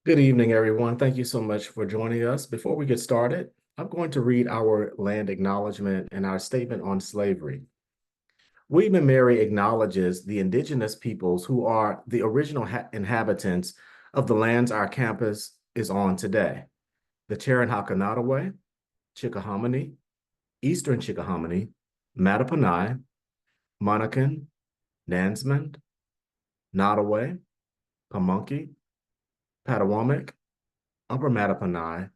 Good evening, everyone. Thank you so much for joining us. Before we get started, I'm going to read our land acknowledgement and our statement on slavery. William and Mary acknowledges the indigenous peoples who are the original inhabitants of the lands our campus is on today. The Hakanataway, Chickahominy, Eastern Chickahominy, Mattaponi, Monacan, Nansman, Nottoway, Pamunkey, Patawomic, Upper Mattaponi,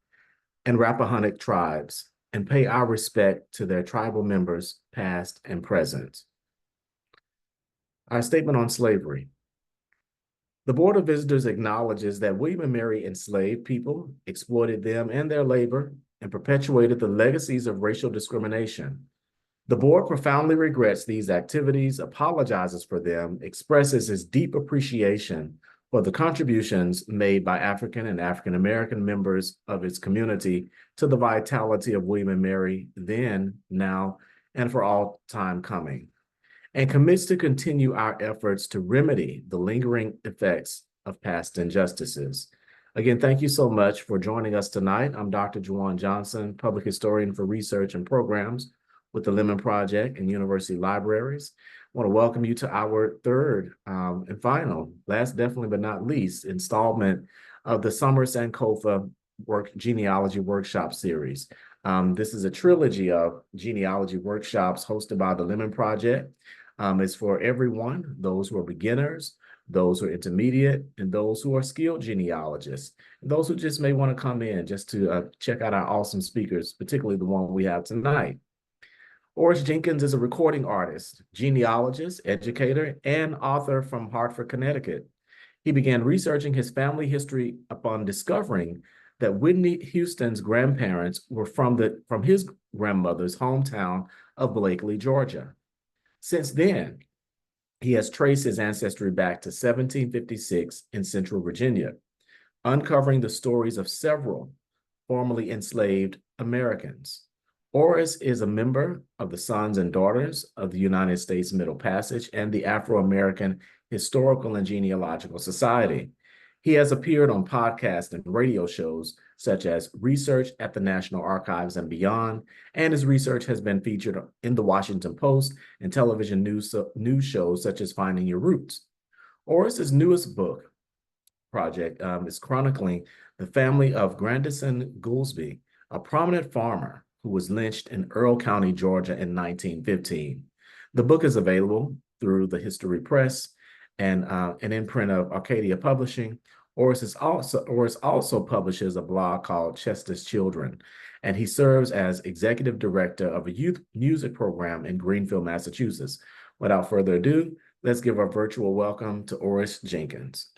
and Rappahannock tribes, and pay our respect to their tribal members, past and present. Our statement on slavery. The Board of Visitors acknowledges that William and Mary enslaved people, exploited them and their labor, and perpetuated the legacies of racial discrimination. The board profoundly regrets these activities, apologizes for them, expresses its deep appreciation for the contributions made by African and African American members of its community to the vitality of William and Mary then, now, and for all time coming, and commits to continue our efforts to remedy the lingering effects of past injustices. Again, thank you so much for joining us tonight. I'm Dr. Juwan Johnson, Public Historian for Research and Programs with the Lemon Project and University Libraries. I want to welcome you to our third and final, last definitely but not least, installment of the Summer Sankofa Genealogy Workshop Series. This is a trilogy of genealogy workshops hosted by the Lemon Project. It's for everyone, those who are beginners, those who are intermediate, and those who are skilled genealogists, and those who just may want to come in just to check out our awesome speakers, particularly the one we have tonight. Orice Jenkins is a recording artist, genealogist, educator, and author from Hartford, Connecticut. He began researching his family history upon discovering that Whitney Houston's grandparents were from his grandmother's hometown of Blakely, Georgia. Since then, he has traced his ancestry back to 1756 in Central Virginia, uncovering the stories of several formerly enslaved Americans. Orice is a member of the Sons and Daughters of the United States Middle Passage and the Afro-American Historical and Genealogical Society. He has appeared on podcasts and radio shows such as Research at the National Archives and Beyond, and his research has been featured in the Washington Post and television news shows such as Finding Your Roots. Orice's newest book project is chronicling the family of Grandison Goolsby, a prominent farmer who was lynched in Earl County, Georgia in 1915. The book is available through the History Press and an imprint of Arcadia Publishing. Orice also publishes a blog called Chester's Children, and he serves as executive director of a youth music program in Greenfield, Massachusetts. Without further ado, let's give our virtual welcome to Orice Jenkins.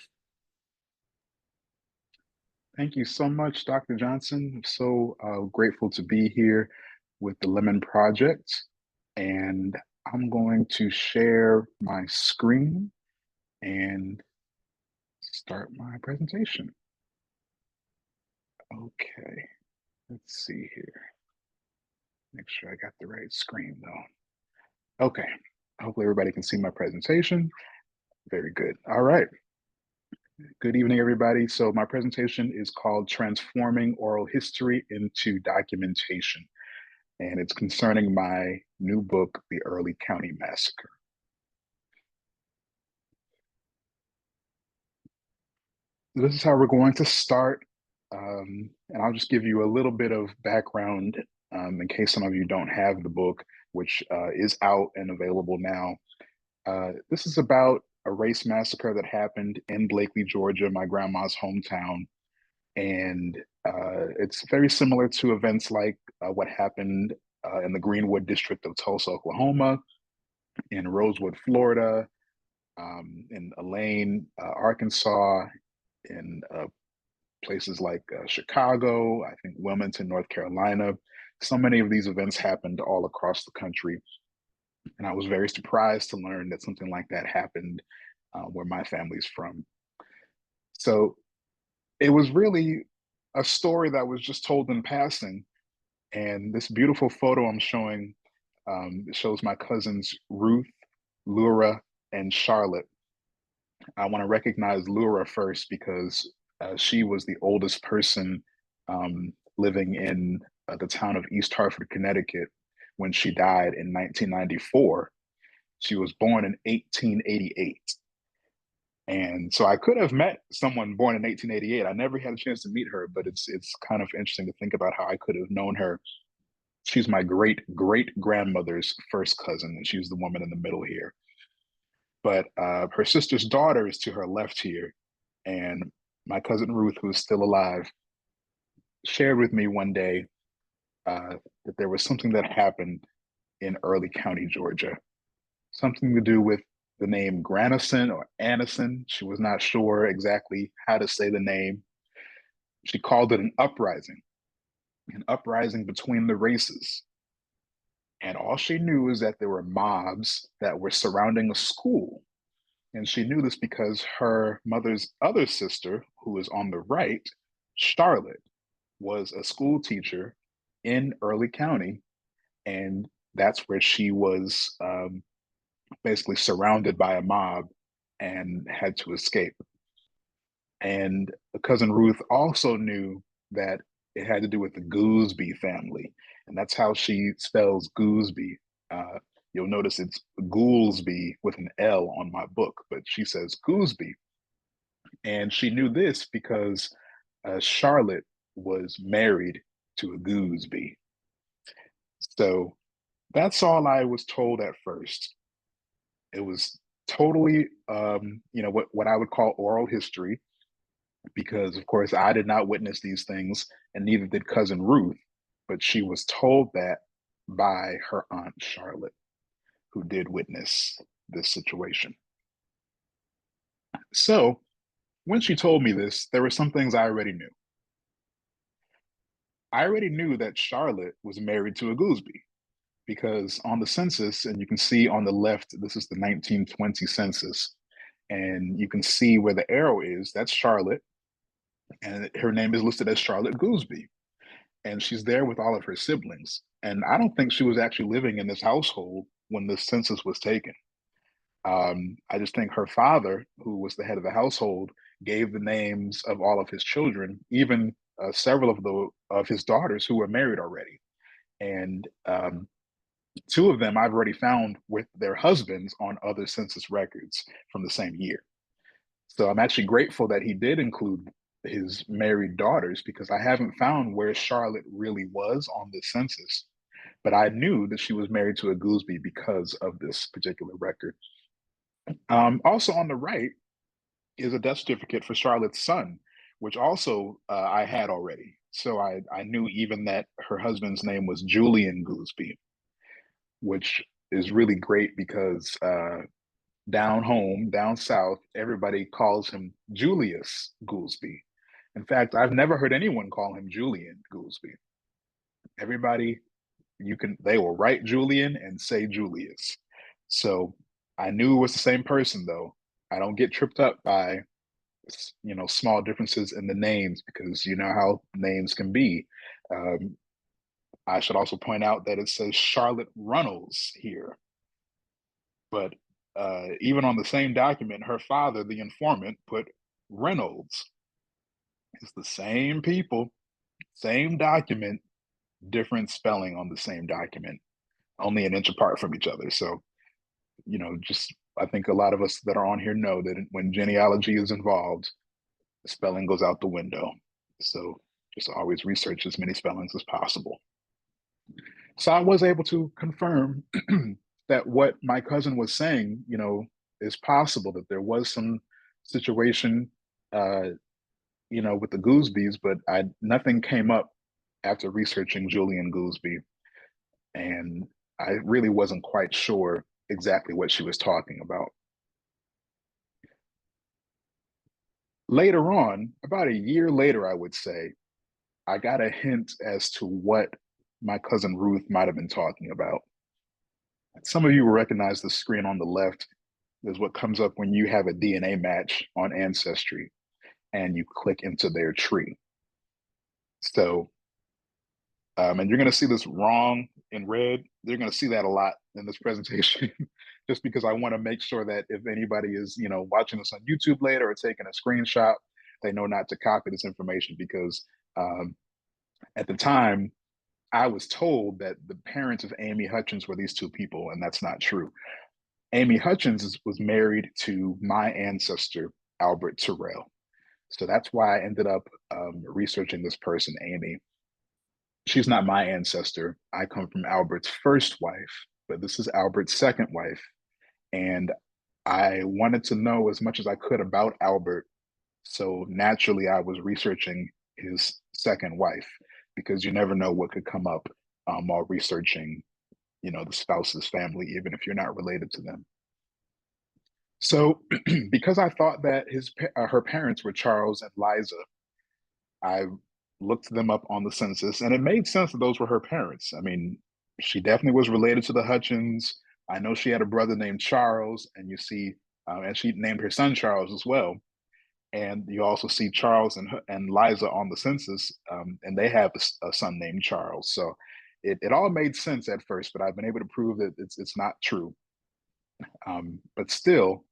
Thank you so much, Dr. Johnson. I'm so grateful to be here with the Lemon Project. And I'm going to share my screen and start my presentation. Okay, let's see here. Make sure I got the right screen though. Okay, hopefully everybody can see my presentation. Very good. All right. Good evening, everybody. So my presentation is called Transforming Oral History into Documentation, and it's concerning my new book, The Early County Massacre. This is how we're going to start, and I'll just give you a little bit of background in case some of you don't have the book, which is out and available now. This is about a race massacre that happened in Blakely, Georgia, my grandma's hometown. And it's very similar to events like what happened in the Greenwood district of Tulsa, Oklahoma, in Rosewood, Florida, in Elaine, Arkansas, in places like Chicago, I think Wilmington, North Carolina. So many of these events happened all across the country. And I was very surprised to learn that something like that happened where my family's from. So it was really a story that was just told in passing. And this beautiful photo I'm showing shows my cousins Ruth, Lura, and Charlotte. I want to recognize Lura first because She was the oldest person living in the town of East Hartford, Connecticut, when she died in 1994. She was born in 1888. And so I could have met someone born in 1888. I never had a chance to meet her, but it's kind of interesting to think about how I could have known her. She's my great great grandmother's first cousin, and she's the woman in the middle here. But her sister's daughter is to her left here, and my cousin Ruth, who is still alive, shared with me one day that there was something that happened in Early County, Georgia, something to do with the name Granison or Anison. She was not sure exactly how to say the name. She called it an uprising between the races. And all she knew is that there were mobs that were surrounding a school. And she knew this because her mother's other sister, who is on the right, Charlotte, was a school teacher in Early County. And that's where she was basically surrounded by a mob and had to escape. And cousin Ruth also knew that it had to do with the Gooseby family, and that's how she spells Gooseby. Uh, you'll notice it's Goolsby with an L on my book, but she says Gooseby, and she knew this because Charlotte was married to a Gooseby. So that's all I was told at first. It was totally, what I would call oral history, because of course I did not witness these things, and neither did cousin Ruth, but she was told that by her aunt Charlotte, who did witness this situation. So when she told me this, there were some things I already knew. I already knew that Charlotte was married to a Gooseby because on the census, and you can see on the left, this is the 1920 census, and you can see where the arrow is, that's Charlotte, and her name is listed as Charlotte Gooseby. And she's there with all of her siblings. And I don't think she was actually living in this household when the census was taken. I just think her father, who was the head of the household, gave the names of all of his children, even several of his daughters who were married already. And two of them I've already found with their husbands on other census records from the same year. So I'm actually grateful that he did include his married daughters because I haven't found where Charlotte really was on the census. But I knew that she was married to a Gooseby because of this particular record. Also on the right is a death certificate for Charlotte's son, which also I had already. So I knew even that her husband's name was Julian Gooseby, which is really great because down home, down south, everybody calls him Julius Goolsby. In fact, I've never heard anyone call him Julian Goolsby. Everybody, they will write Julian and say Julius. So I knew it was the same person, though. I don't get tripped up by, small differences in the names because you know how names can be. Um, I should also point out that it says Charlotte Runnels here, but even on the same document, her father, the informant, put Reynolds. It's the same people, same document, different spelling on the same document, only an inch apart from each other. So, just I think a lot of us that are on here know that when genealogy is involved, the spelling goes out the window. So just always research as many spellings as possible. So I was able to confirm that what my cousin was saying, is possible, that there was some situation, with the Goosebys, but nothing came up after researching Julian Gooseby, and I really wasn't quite sure exactly what she was talking about. Later on, about a year later, I would say, I got a hint as to what my cousin Ruth might have been talking about. Some of you will recognize the screen on the left is what comes up when you have a DNA match on Ancestry and you click into their tree. So, and you're going to see this wrong in red. You're going to see that a lot in this presentation, just because I want to make sure that if anybody is, watching this on YouTube later or taking a screenshot, they know not to copy this information because at the time, I was told that the parents of Amy Hutchins were these two people, and that's not true. Amy Hutchins was married to my ancestor, Albert Terrell. So that's why I ended up researching this person, Amy. She's not my ancestor. I come from Albert's first wife, but this is Albert's second wife. And I wanted to know as much as I could about Albert. So naturally, I was researching his second wife because you never know what could come up while researching, the spouse's family, even if you're not related to them. So, because I thought that her parents were Charles and Liza, I looked them up on the census, and it made sense that those were her parents. I mean, she definitely was related to the Hutchins. I know she had a brother named Charles, and you see, and she named her son Charles as well. And you also see Charles and Liza on the census, and they have a son named Charles. So it all made sense at first, but I've been able to prove that it's not true. But still,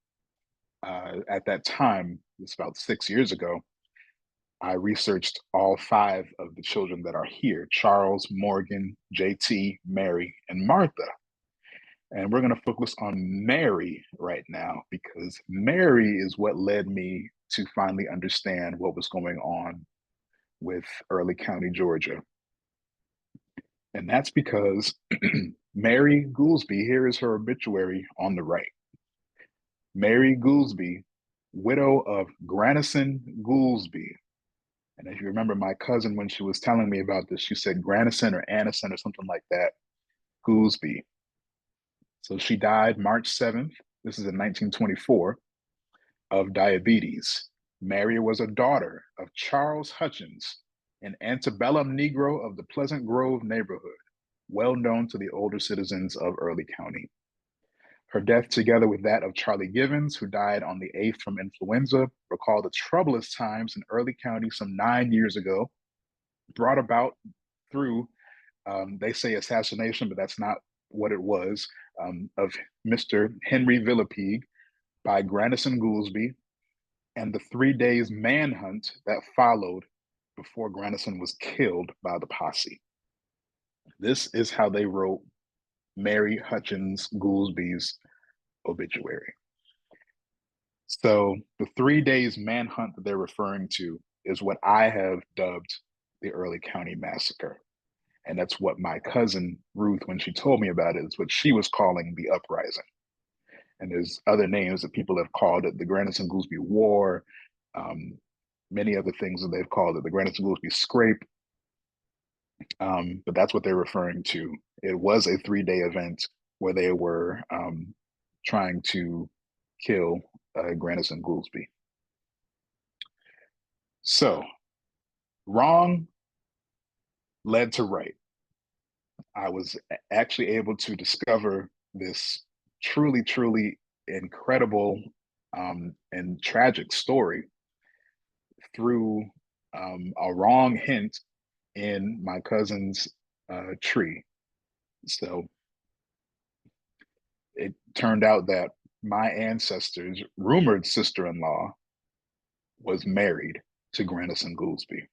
at that time, it's about 6 years ago, I researched all five of the children that are here: Charles, Morgan, JT, Mary, and Martha. And we're going to focus on Mary right now because Mary is what led me to finally understand what was going on with Early County, Georgia. And that's because Mary Goolsby, here is her obituary on the right. Mary Goolsby, widow of Granison Goolsby. And if you remember my cousin, when she was telling me about this, she said Granison or Anison or something like that, Goolsby. So she died March 7th. This is in 1924 of diabetes. Mary was a daughter of Charles Hutchins, an antebellum Negro of the Pleasant Grove neighborhood, well known to the older citizens of Early County. Her death, together with that of Charlie Givens, who died on the 8th from influenza, recall the troublous times in Early County some 9 years ago, brought about through, they say assassination, but that's not what it was, of Mr. Henry Villepigue by Granison Goolsby, and the 3 days manhunt that followed before Granison was killed by the posse. This is how they wrote Mary Hutchins Goolsby's obituary. So the 3 days manhunt that they're referring to is what I have dubbed the Early County Massacre. And that's what my cousin Ruth, when she told me about it, is what she was calling the uprising. And there's other names that people have called it: the Granison Goolsby War, many other things that they've called it, the Granison Goolsby Scrape. But that's what they're referring to. It was a 3-day event where they were trying to kill Granison Goolsby. So, wrong led to right. I was actually able to discover this truly, truly incredible and tragic story through a wrong hint in my cousin's tree. So it turned out that my ancestor's rumored sister-in-law was married to Granison Goolsby.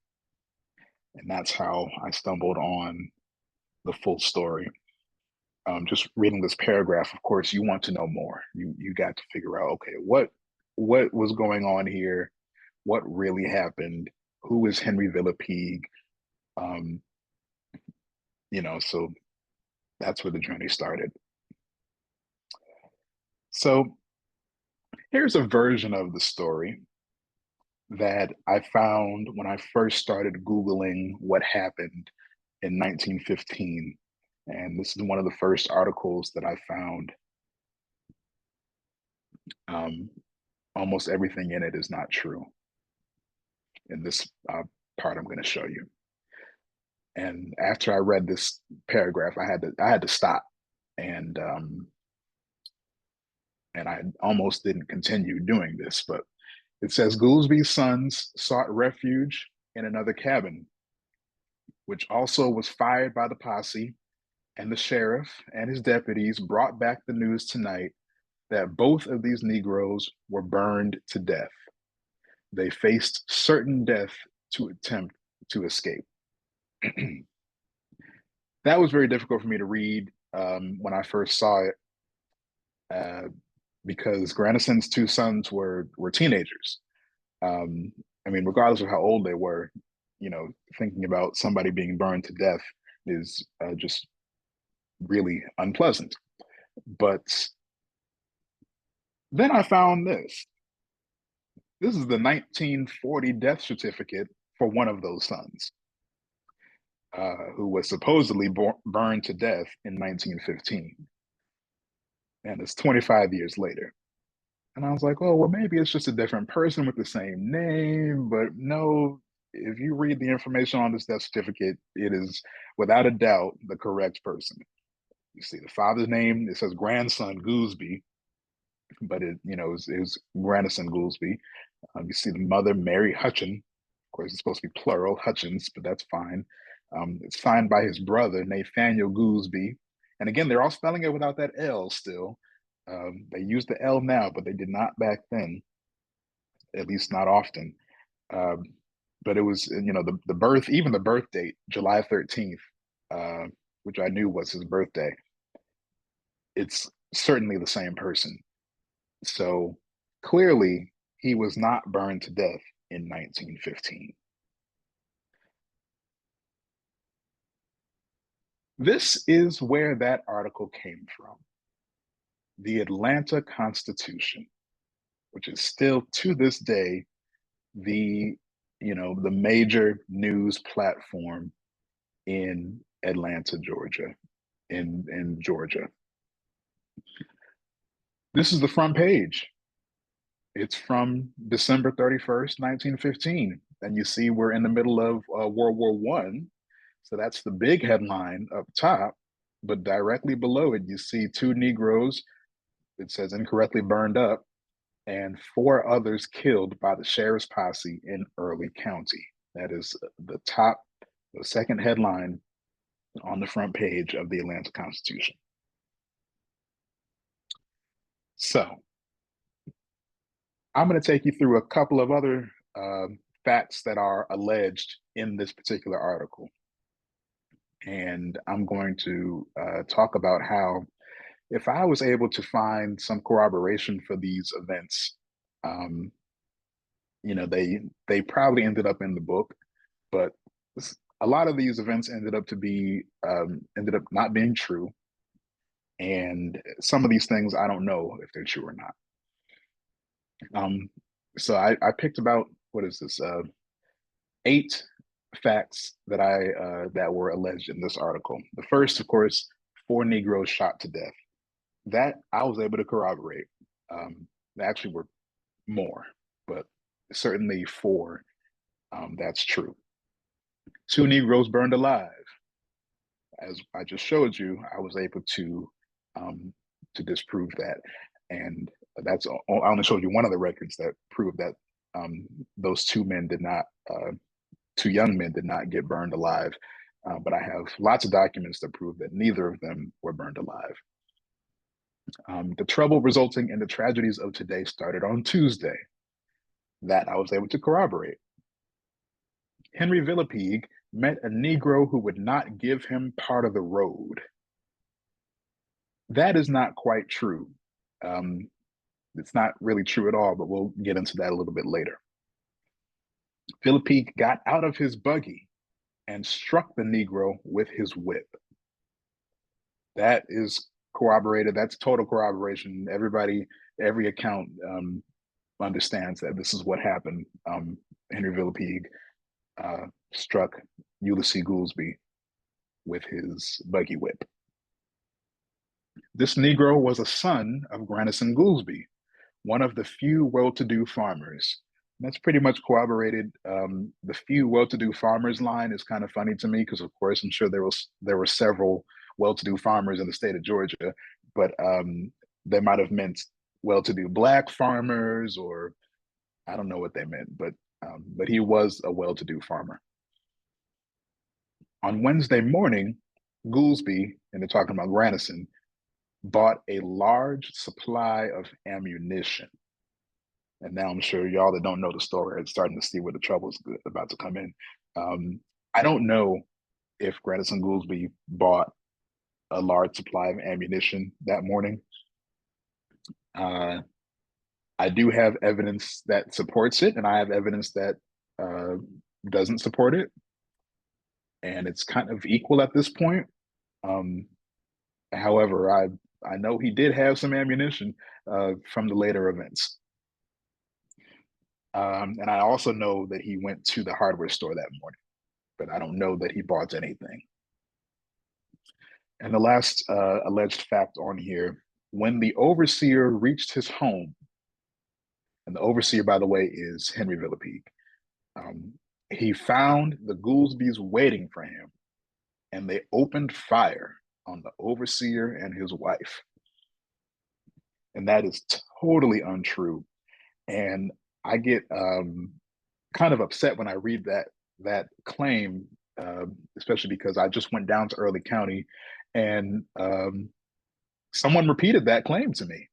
And that's how I stumbled on the full story. Just reading this paragraph, of course, you want to know more. You got to figure out, okay, what was going on here? What really happened? Who is Henry Villepigue? So that's where the journey started. So here's a version of the story that I found when I first started Googling what happened in 1915. And this is one of the first articles that I found. Almost everything in it is not true. In this part, I'm going to show you. And after I read this paragraph, I had to stop, and I almost didn't continue doing this. But it says Goolsby's sons sought refuge in another cabin, which also was fired by the posse, and the sheriff and his deputies brought back the news tonight that both of these Negroes were burned to death. they faced certain death to attempt to escape. That was very difficult for me to read when I first saw it, uh, because Granderson's two sons were teenagers. Um, I mean, regardless of how old they were, thinking about somebody being burned to death is just really unpleasant. But then I found this. This is the 1940 death certificate for one of those sons, who was supposedly burned to death in 1915. And it's 25 years later. And I was like, oh, well, maybe it's just a different person with the same name. But no, if you read the information on this death certificate, it is without a doubt the correct person. You see the father's name, it says grandson Goolsby, but it was Grandison Goolsby. You see the mother, Mary Hutchin. Of course, it's supposed to be plural, Hutchins, but that's fine. It's signed by his brother, Nathaniel Goolsby. And again, they're all spelling it without that L still. They use the L now, but they did not back then, at least not often. Um, but it was, the birth, even the birth date, July 13th, which I knew was his birthday. It's certainly the same person. So clearly, he was not burned to death in 1915. This is where that article came from. The Atlanta Constitution, which is still to this day the major news platform in Atlanta, Georgia, in Georgia. This is the front page. It's from December 31st, 1915. And you see we're in the middle of World War One. So that's the big headline up top. But directly below it, you see two Negroes, it says incorrectly burned up, and four others killed by the sheriff's posse in Early County. That is the second headline on the front page of the Atlanta Constitution. So I'm going to take you through a couple of other facts that are alleged in this particular article. And I'm going to talk about how, if I was able to find some corroboration for these events, they probably ended up in the book, but a lot of these events ended up not being true, and some of these things I don't know if they're true or not. So I picked about, what is this, 8 facts that were alleged in this article. The first, of course, 4 Negroes shot to death. That I was able to corroborate. There actually were more, but certainly 4. That's true. 2 Negroes burned alive. As I just showed you, I was able to disprove that, and I only showed you one of the records that proved that those 2 men did not, 2 young men did not get burned alive. But I have lots of documents that prove that neither of them were burned alive. The trouble resulting in the tragedies of today started on Tuesday. That I was able to corroborate. Henry Villepigue met a Negro who would not give him part of the road. That is not quite true. It's not really true at all, but we'll get into that a little bit later. Villepigue got out of his buggy and struck the Negro with his whip. That is corroborated. That's total corroboration. Every account understands that this is what happened. Henry Villepigue struck Ulysses Goolsby with his buggy whip. This Negro was a son of Grandison Goolsby, one of the few well-to-do farmers. That's pretty much corroborated. The few well-to-do farmers line is kind of funny to me because, of course, I'm sure there were several well-to-do farmers in the state of Georgia, but they might have meant well-to-do Black farmers, or I don't know what they meant, but he was a well-to-do farmer. On Wednesday morning, Goolsby, and they're talking about Grandison, bought a large supply of ammunition. And now I'm sure y'all that don't know the story are starting to see where the trouble is about to come in. I don't know if Grandison Goolsby bought a large supply of ammunition that morning. Uh, I do have evidence that supports it, and I have evidence that uh, doesn't support it, and it's kind of equal at this point. Um, However, I know he did have some ammunition from the later events. And I also know that he went to the hardware store that morning, but I don't know that he bought anything. And the last alleged fact on here, when the overseer reached his home, and the overseer, by the way, is Henry Villepigue, um, he found the Goolsbys waiting for him, and they opened fire on the overseer and his wife. And that is totally untrue. And I get kind of upset when I read that claim, especially because I just went down to Early County, and someone repeated that claim to me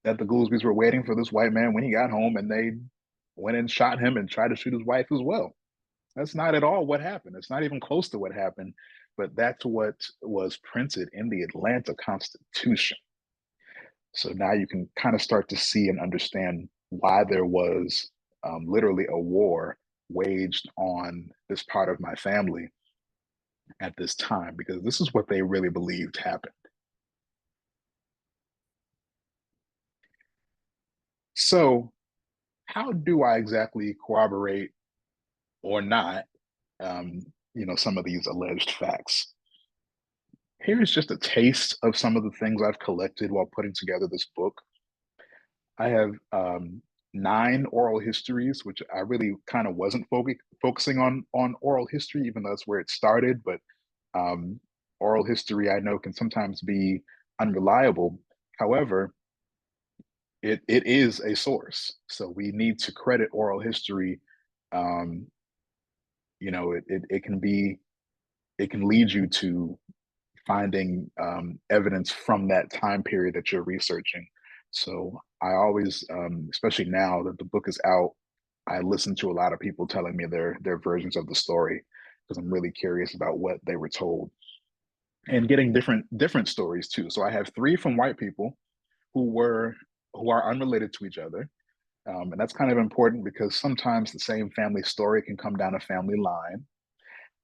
that the Goolsbys were waiting for this white man when he got home, and they went and shot him and tried to shoot his wife as well. That's not at all what happened. It's not even close to what happened, but that's what was printed in the Atlanta Constitution. So now you can kind of start to see and understand why there was literally a war waged on this part of my family at this time, because this is what they really believed happened. So, how do I exactly corroborate or not, um, some of these alleged facts? Here's just a taste of some of the things I've collected while putting together this book. I have 9 oral histories, which I really kind of wasn't focusing on oral history, even though that's where it started. But oral history, I know, can sometimes be unreliable. However, it is a source, so we need to credit oral history. Um, it can be, it can lead you to finding evidence from that time period that you're researching. So I always, especially now that the book is out, I listen to a lot of people telling me their versions of the story, because I'm really curious about what they were told, and getting different stories too. So I have 3 from white people who were who are unrelated to each other. And that's kind of important because sometimes the same family story can come down a family line.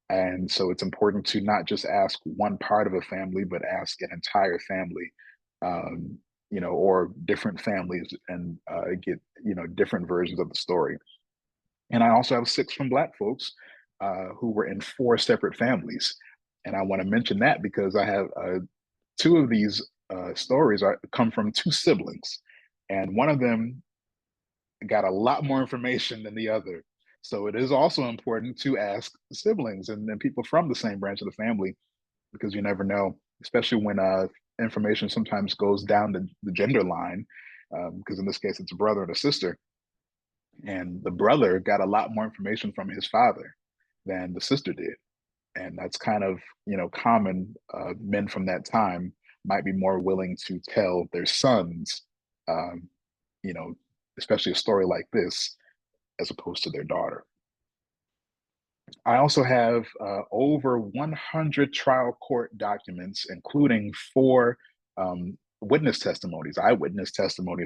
And so it's important to not just ask one part of a family, but ask an entire family, or different families, and get, different versions of the story. And I also have 6 from Black folks who were in 4 separate families. And I want to mention that because I have 2 of these stories come from 2 siblings. And one of them got a lot more information than the other. So it is also important to ask siblings and people from the same branch of the family, because you never know, especially when information sometimes goes down the gender line, because in this case it's a brother and a sister, and the brother got a lot more information from his father than the sister did. And that's kind of, common. Men from that time might be more willing to tell their sons, um, you know, especially a story like this, as opposed to their daughter. I also have over 100 trial court documents, including 4 eyewitness testimonies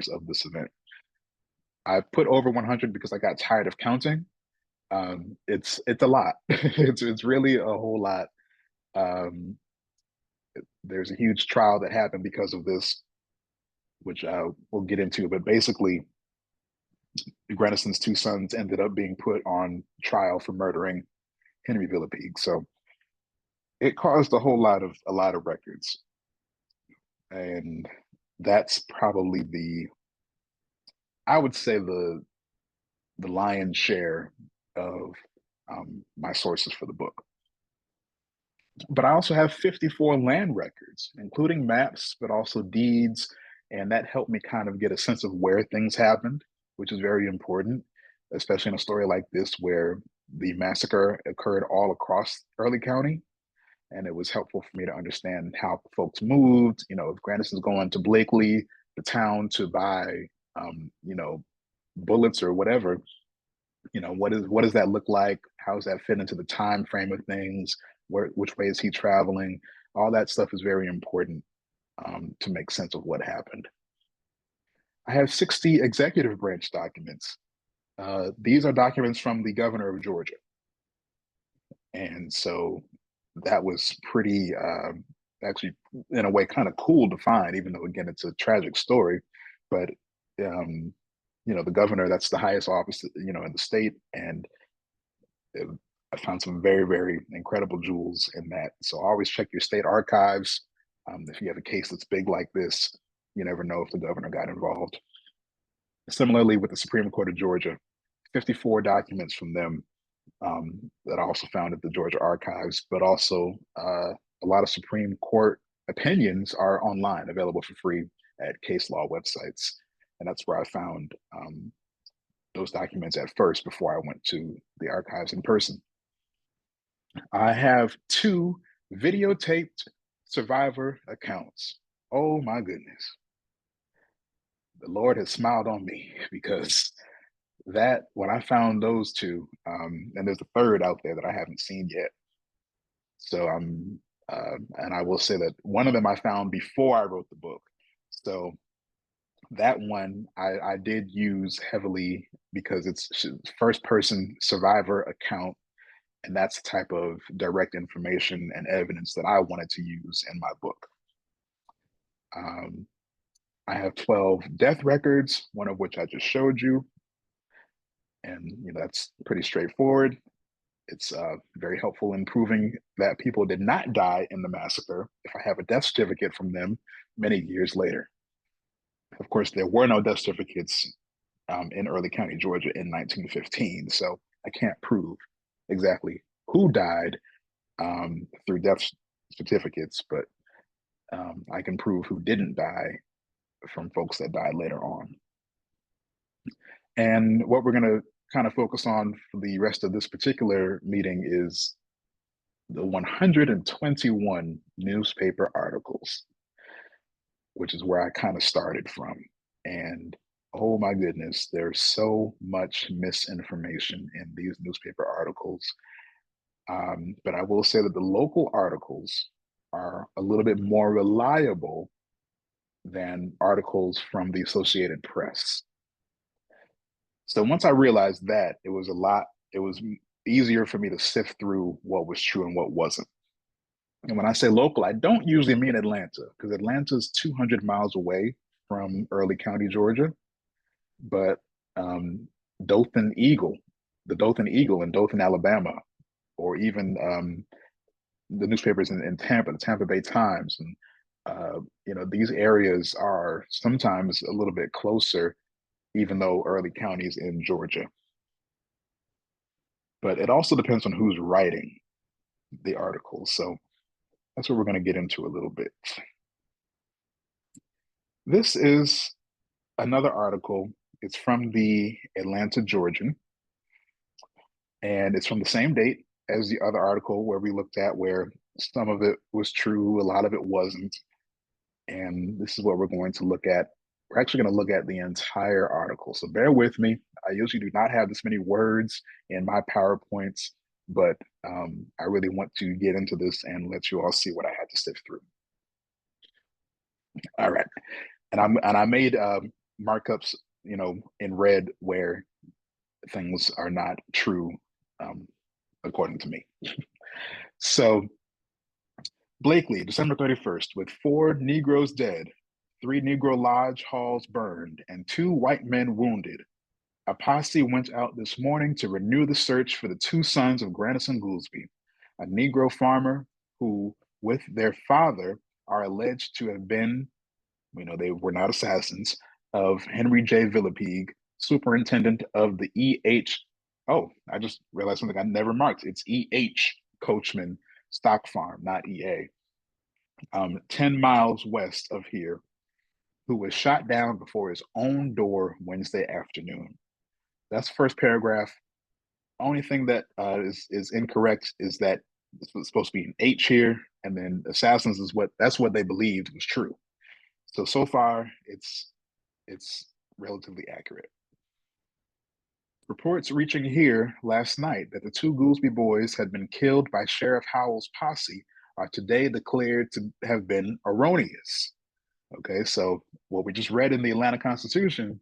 of this event. I put over 100 because I got tired of counting. It's a lot. It's really a whole lot. Um, there's a huge trial that happened because of this, which we'll get into. But basically, Grenison's 2 sons ended up being put on trial for murdering Henry Villepigue. So it caused a lot of records, and that's probably I would say the lion's share of my sources for the book. But I also have 54 land records, including maps, but also deeds, and that helped me kind of get a sense of where things happened, which is very important, especially in a story like this where the massacre occurred all across Early County. And it was helpful for me to understand how folks moved. If Grandison's going to Blakely, the town, to buy, bullets or whatever, what does that look like? How does that fit into the time frame of things? Which way is he traveling? All that stuff is very important to make sense of what happened. I have 60 executive branch documents. These are documents from the governor of Georgia. And so that was pretty, actually, in a way, kind of cool to find, even though, again, it's a tragic story. But, the governor, that's the highest office, in the state. And it, I found some very, very incredible jewels in that. So always check your state archives. If you have a case that's big like this, you never know if the governor got involved. Similarly, with the Supreme Court of Georgia, 54 documents from them that I also found at the Georgia archives, but also a lot of Supreme Court opinions are online, available for free at case law websites. And that's where I found those documents at first before I went to the archives in person. I have 2 videotaped survivor accounts. Oh my goodness. The Lord has smiled on me because that when I found those 2, and there's a third out there that I haven't seen yet. So and I will say that one of them I found before I wrote the book. So that one I did use heavily because it's first person survivor account, and that's the type of direct information and evidence that I wanted to use in my book. I have 12 death records, one of which I just showed you. And that's pretty straightforward. It's very helpful in proving that people did not die in the massacre if I have a death certificate from them many years later. Of course, there were no death certificates in Early County, Georgia in 1915, so I can't prove exactly who died through death certificates, but I can prove who didn't die from folks that died later on. And what we're going to kind of focus on for the rest of this particular meeting is the 121 newspaper articles, which is where I kind of started from. And oh my goodness, there's so much misinformation in these newspaper articles. But I will say that the local articles are a little bit more reliable than articles from the Associated Press. So once I realized that, it was easier for me to sift through what was true and what wasn't. And when I say local, I don't usually mean Atlanta, because Atlanta is 200 miles away from Early County, Georgia. But Dothan Eagle, the Dothan Eagle in Dothan, Alabama, or even the newspapers in Tampa, the Tampa Bay Times, and these areas are sometimes a little bit closer, even though Early County is in Georgia. But it also depends on who's writing the articles. So that's what we're going to get into a little bit. This is another article. It's from the Atlanta Georgian, and it's from the same date as the other article where we looked at where some of it was true, a lot of it wasn't. And this is what we're going to look at. We're actually going to look at the entire article. So bear with me. I usually do not have this many words in my PowerPoints, but I really want to get into this and let you all see what I had to sift through. All right. And I made markups, in red where things are not true, according to me. So Blakely, December 31st, with 4 Negroes dead, 3 Negro lodge halls burned, and 2 white men wounded. A posse went out this morning to renew the search for the 2 sons of Grandison Goolsby, a Negro farmer who, with their father, are alleged to have been, they were not assassins, of Henry J. Villepigue, superintendent of the E.H. Oh, I just realized something I never marked. It's E.H. Coachman Stock Farm, not EA. 10 miles west of here, who was shot down before his own door Wednesday afternoon. That's the first paragraph. Only thing that is incorrect is that it's supposed to be an H here, and then assassins is that's what they believed was true. So far it's relatively accurate. Reports reaching here last night that the two Goolsby boys had been killed by Sheriff Howell's posse are today declared to have been erroneous. Okay, so what we just read in the Atlanta Constitution,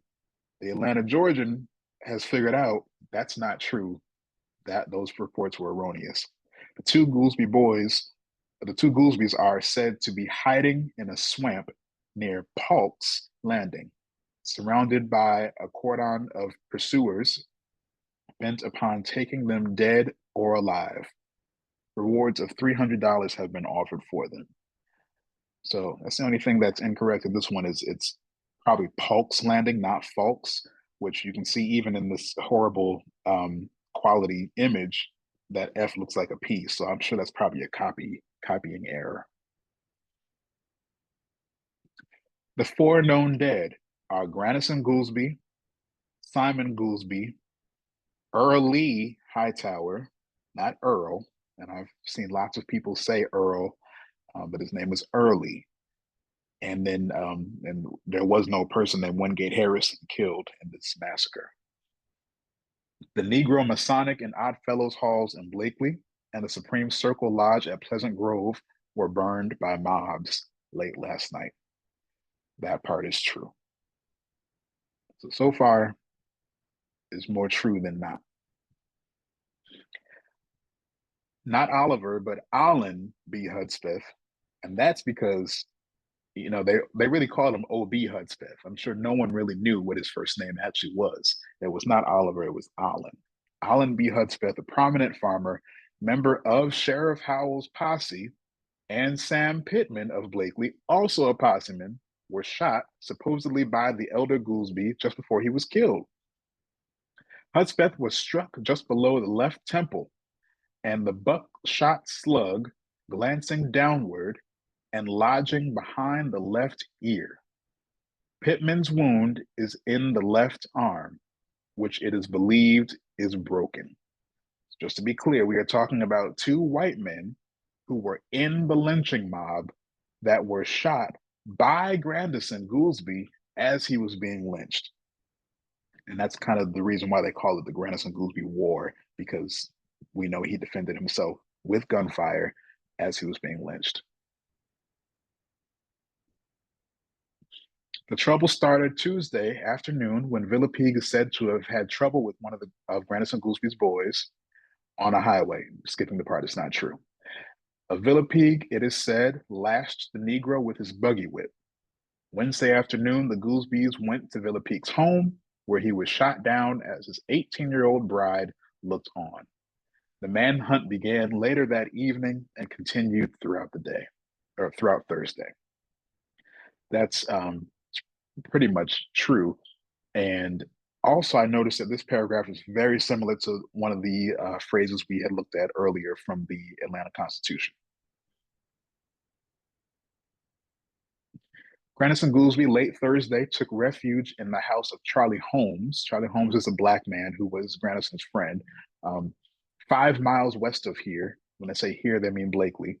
the Atlanta Georgian has figured out that's not true, that those reports were erroneous. The two Goolsby boys, the two Goolsbys are said to be hiding in a swamp near Polk's Landing, surrounded by a cordon of pursuers bent upon taking them dead or alive. Rewards of $300 have been offered for them. So that's the only thing that's incorrect in this one is it's probably Polk's Landing, not Falk's, which you can see even in this horrible quality image that F looks like a P. So I'm sure that's probably a copying error. The four known dead are Granison Goolsby, Simon Goolsby, Earl Lee Hightower, not Earl, and I've seen lots of people say Earl, but his name is Early. And then and there was no person named Wingate Harrison killed in this massacre. The Negro Masonic and Odd Fellows Halls in Blakely and the Supreme Circle Lodge at Pleasant Grove were burned by mobs late last night. That part is true. So far, is more true than not. Not Oliver, but Allen B. Hudspeth. And that's because, you know, they really called him O.B. Hudspeth. I'm sure no one really knew what his first name actually was. It was not Oliver, it was Allen. Allen B. Hudspeth, a prominent farmer, member of Sheriff Howell's posse, and Sam Pittman of Blakely, also a posseman, were shot supposedly by the elder Goolsby just before he was killed. Hudspeth was struck just below the left temple, and the buckshot slug glancing downward and lodging behind the left ear. Pittman's wound is in the left arm, which it is believed is broken. Just to be clear, we are talking about two white men who were in the lynching mob that were shot by Grandison Goolsby as he was being lynched. And that's kind of the reason why they call it the Grandison Goolsby War, because we know he defended himself with gunfire as he was being lynched. The trouble started Tuesday afternoon when Villepigue is said to have had trouble with one of Grandison Goolsby's boys on a highway. Skipping the part, it's not true. A Villepigue, it is said, lashed the Negro with his buggy whip. Wednesday afternoon, the Goolsbys went to Villipigue's home, where he was shot down as his 18-year-old bride looked on. The manhunt began later that evening and continued throughout the day, or throughout Thursday. That's pretty much true. And also, I noticed that this paragraph is very similar to one of the phrases we had looked at earlier from the Atlanta Constitution. Grandison Goolsby late Thursday took refuge in the house of Charlie Holmes. Charlie Holmes is a black man who was Grandison's friend. 5 miles west of here, when I say here, they mean Blakely.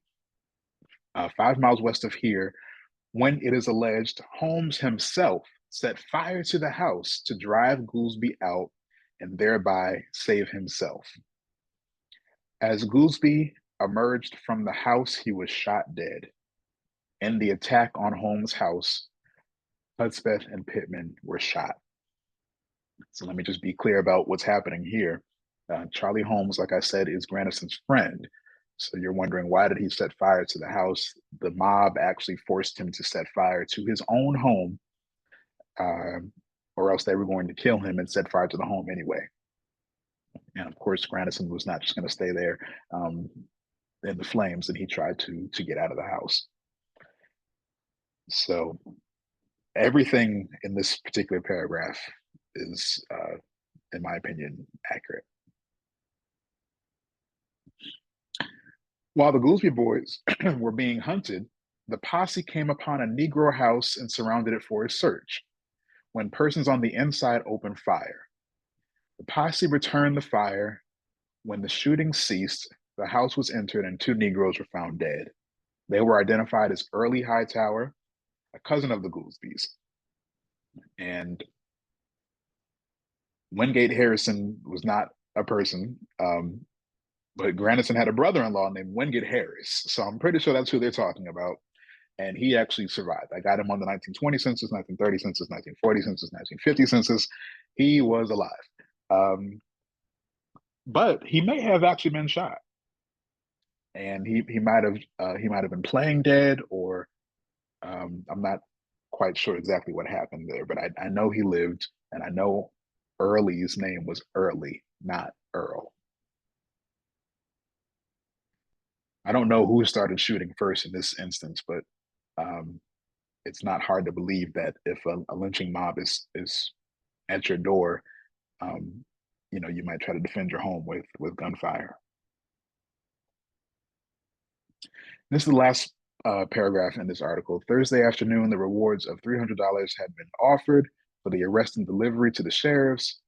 5 miles west of here, when it is alleged Holmes himself set fire to the house to drive Goolsby out and thereby save himself. As Goolsby emerged from the house, he was shot dead. In the attack on Holmes' house, Hudspeth and Pittman were shot. So let me just be clear about what's happening here. Charlie Holmes, like I said, is Grandison's friend. So you're wondering, why did he set fire to the house? The mob actually forced him to set fire to his own home, or else they were going to kill him and set fire to the home anyway. And of course, Grandison was not just going to stay there in the flames, and he tried to get out of the house. So everything in this particular paragraph is, in my opinion, accurate. While the Goolsby boys were being hunted, the posse came upon a Negro house and surrounded it for a search, when persons on the inside opened fire. The posse returned the fire. When the shooting ceased, the house was entered and 2 Negroes were found dead. They were identified as Early Hightower, a cousin of the Goolsbys, and Wingate Harrison was not a person, but Grandison had a brother-in-law named Wingate Harris. So I'm pretty sure that's who they're talking about. And he actually survived. I got him on the 1920 census, 1930 census, 1940 census, 1950 census. He was alive. But he may have actually been shot, and he might have been playing dead, or I'm not quite sure exactly what happened there. But I know he lived, and I know Early's name was Early, not Earl. I don't know who started shooting first in this instance, but um, it's not hard to believe that if a lynching mob is at your door, um, you might try to defend your home with gunfire. This is the last paragraph in this article. Thursday afternoon, the rewards of $300 had been offered for the arrest and delivery to the sheriffs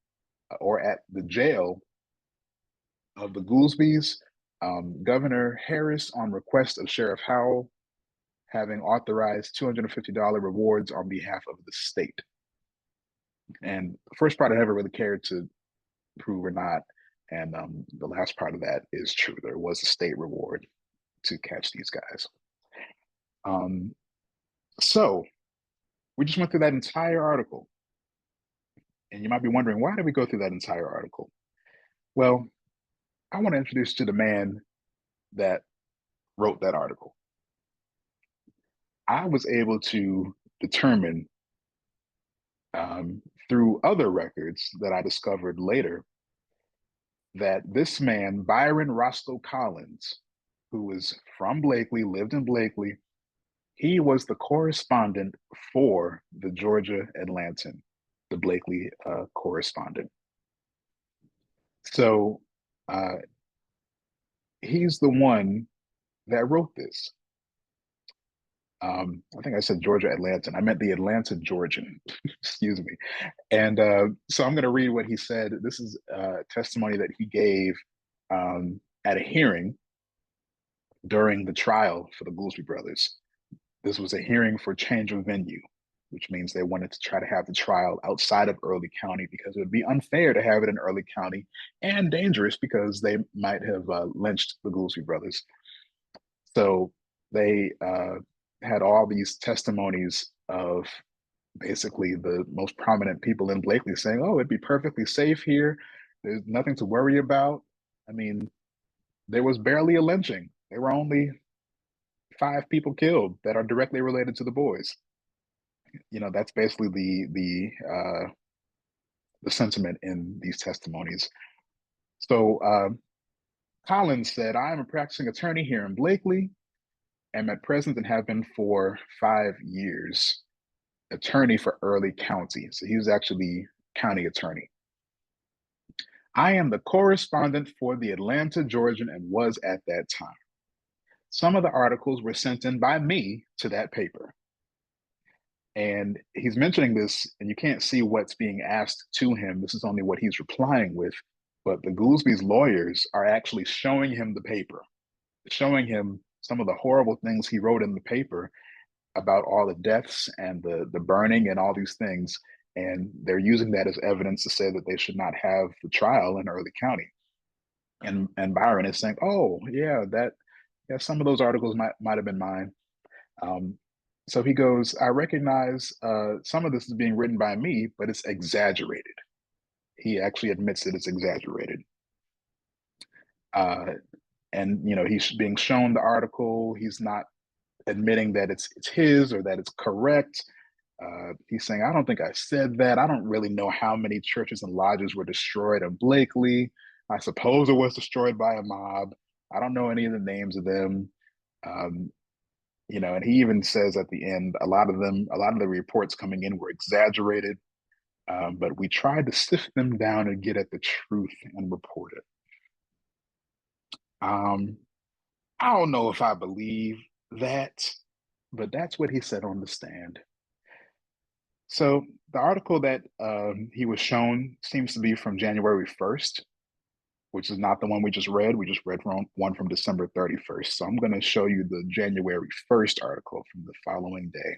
or at the jail of the Goolsbys. Governor Harris, on request of Sheriff Howell, having authorized $250 rewards on behalf of the state. And the first part I never really cared to prove or not. And the last part of that is true. There was a state reward to catch these guys. So we just went through that entire article. And you might be wondering, why did we go through that entire article? Well, I want to introduce you to the man that wrote that article. I was able to determine through other records that I discovered later that this man, Byron Roscoe Collins, who was from Blakely, lived in Blakely, he was the correspondent for the Georgia Atlantan, the Blakely correspondent. So he's the one that wrote this. I think I said Georgia Atlantan. I meant the Atlanta Georgian. Excuse me. And so I'm going to read what he said. This is testimony that he gave at a hearing during the trial for the Goolsby brothers. This was a hearing for change of venue, which means they wanted to try to have the trial outside of Early County because it would be unfair to have it in Early County and dangerous because they might have lynched the Goolsby brothers. So they had all these testimonies of basically the most prominent people in Blakely saying, oh, it'd be perfectly safe here. There's nothing to worry about. I mean, there was barely a lynching. There were only 5 people killed that are directly related to the boys. That's basically the sentiment in these testimonies. So Collins said, I am a practicing attorney here in Blakely, am at present and have been for 5 years attorney for Early County. So he was actually county attorney. I am the correspondent for the Atlanta Georgian and was at that time. Some of the articles were sent in by me to that paper. And he's mentioning this, and you can't see what's being asked to him. This is only what he's replying with. But the Goolsby's lawyers are actually showing him the paper, showing him some of the horrible things he wrote in the paper about all the deaths and the burning and all these things. And they're using that as evidence to say that they should not have the trial in Early County. And Byron is saying, oh, yeah, some of those articles might have been mine. So he goes, I recognize some of this is being written by me, but it's exaggerated. He actually admits that it's exaggerated. And he's being shown the article. He's not admitting that it's his or that it's correct. He's saying, I don't think I said that. I don't really know how many churches and lodges were destroyed in Blakely. I suppose it was destroyed by a mob. I don't know any of the names of them. And he even says at the end, a lot of the reports coming in were exaggerated, but we tried to sift them down and get at the truth and report it. I don't know if I believe that, but that's what he said on the stand. So the article that he was shown seems to be from January 1st, which is not the one we just read. We just read one from December 31st. So I'm going to show you the January 1st article from the following day,